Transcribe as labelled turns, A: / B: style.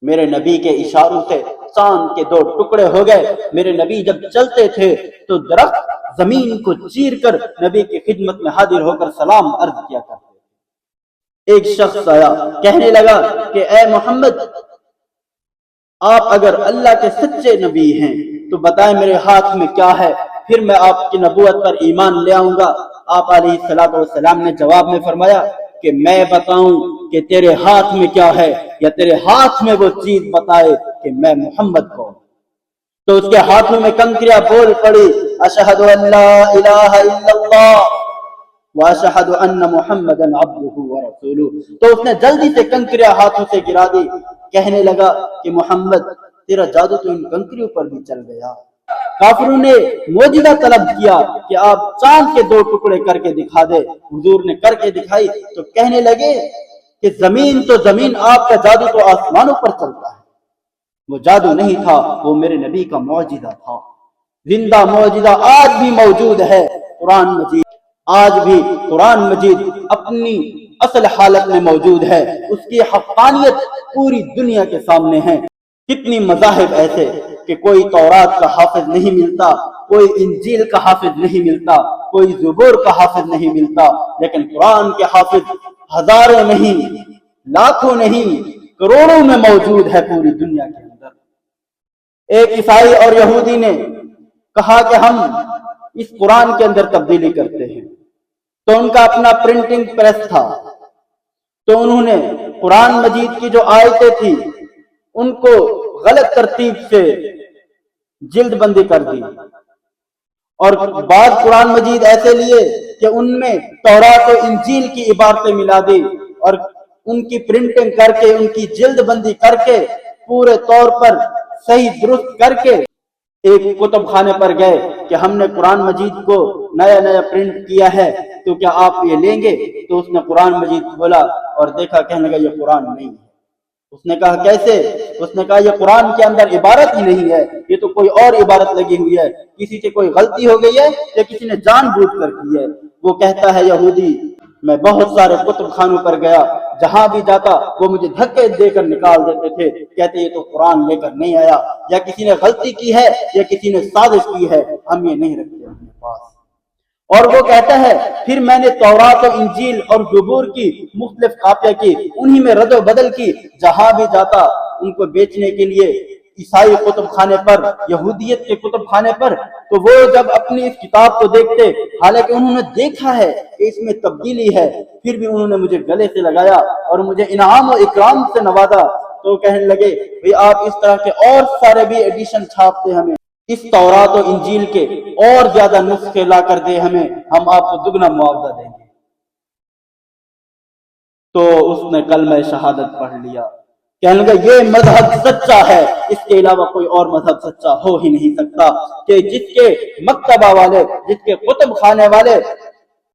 A: میرے نبی کے اشاروں سے چاند کے دو ٹکڑے ہو گئے۔ میرے نبی جب چلتے تھے تو درخت زمین کو چیر کر نبی کی خدمت میں حاضر ہو کر سلام عرض کیا کرتے۔ ایک شخص آیا، کہنے لگا کہ اے محمد، آپ اگر اللہ کے سچے نبی ہیں تو بتائیں میرے ہاتھ میں کیا ہے، پھر میں آپ کی نبوت پر ایمان لے آؤں گا۔ آپ علیہ الصلوۃ والسلام نے جواب میں فرمایا کہ میں بتاؤں کہ تیرے ہاتھ میں کیا ہے، یا تیرے ہاتھ میں وہ چیز بتائے کہ میں محمد کو۔ تو اس کے ہاتھوں میں کنکریاں بول پڑی، اشہد ان لا الہ الا اللہ واشہد ان محمدا عبدہ ورسولہ۔ تو اس نے جلدی سے کنکریاں ہاتھوں سے گرا دی، کہنے لگا کہ محمد تیرا جادو تو ان کنکریوں پر بھی چل گیا۔ کافروں نے معجزہ طلب کیا کہ آپ چاند کے دو ٹکڑے کر کے دکھا دے۔ حضور نے کر کے دکھائی تو کہنے لگے کہ زمین تو زمین، آپ کا جادو تو آسمانوں پر چلتا ہے۔ وہ جادو نہیں تھا، وہ میرے نبی کا معجزہ تھا، زندہ معجزہ آج بھی موجود ہے۔ قرآن مجید آج بھی قرآن مجید اپنی اصل حالت میں موجود ہے، اس کی حقانیت پوری دنیا کے سامنے ہے۔ کتنی مذاہب ایسے کہ کوئی تورات کا حافظ نہیں ملتا، کوئی انجیل کا حافظ نہیں ملتا، کوئی زبور کا حافظ نہیں ملتا، لیکن قرآن کے حافظ ہزاروں نہیں، لاکھوں نہیں، کروڑوں میں موجود ہے پوری دنیا کے اندر۔ ایک عیسائی اور یہودی نے کہا کہ ہم اس قرآن کے اندر تبدیلی کرتے ہیں، تو ان کا اپنا پرنٹنگ پریس تھا، تو انہوں نے قرآن مجید کی جو آیتیں تھی ان کو غلط ترتیب سے جلد بندی کر دی، اور بعض قرآن مجید ایسے لیے کہ ان میں تورات و انجیل کی عبارتیں ملا دی، اور ان کی پرنٹنگ کر کے، ان کی جلد بندی کر کے، پورے طور پر صحیح درست کر کے ایک کتب خانے پر گئے کہ ہم نے قرآن مجید کو نیا نیا پرنٹ کیا ہے، تو کیا آپ یہ لیں گے؟ تو اس نے قرآن مجید کھولا اور دیکھا، کہنے لگا یہ قرآن نہیں ہے۔ اس نے کہا کیسے؟ اس نے کہا یہ قرآن کے اندر عبارت ہی نہیں ہے، یہ تو کوئی اور عبارت لگی ہوئی ہے، کسی سے کوئی غلطی ہو گئی ہے یا کسی نے جان بوجھ کر کی ہے۔ وہ کہتا ہے یہودی، میں بہت سارے کتب خانوں پر گیا، جہاں بھی جاتا وہ مجھے دھکے دے کر نکال دیتے تھے، کہتے یہ تو قرآن لے کر نہیں آیا، یا کسی نے غلطی کی ہے یا کسی نے سازش کی ہے، ہم یہ نہیں رکھتے اپنے پاس۔ اور وہ کہتا ہے پھر میں نے تورات و انجیل اور زبور کی مختلف کاپیاں کی، انہی میں رد و بدل کی، جہاں بھی جاتا ان کو بیچنے کے لیے عیسائی کتب خانے پر، یہودیت کے کتب خانے پر، تو وہ جب اپنی اس کتاب کو دیکھتے، حالانکہ انہوں نے دیکھا ہے کہ اس میں تبدیلی ہے، پھر بھی انہوں نے مجھے گلے سے لگایا اور مجھے انعام و اکرام سے نوازا۔ تو کہنے لگے بھئی آپ اس طرح کے اور سارے بھی ایڈیشن چھاپتے ہمیں، اس تورات و انجیل کے اور زیادہ نسخے لا کر دے ہمیں، ہم آپ کو دگنا معاوضہ دیں گے۔ تو اس نے کلمہ شہادت پڑھ لیا، کہنے لگا یہ مذہب سچا ہے، اس کے علاوہ کوئی اور مذہب سچا ہو ہی نہیں سکتا، کہ جس کے مکتبہ والے، جس کے کتب خانے والے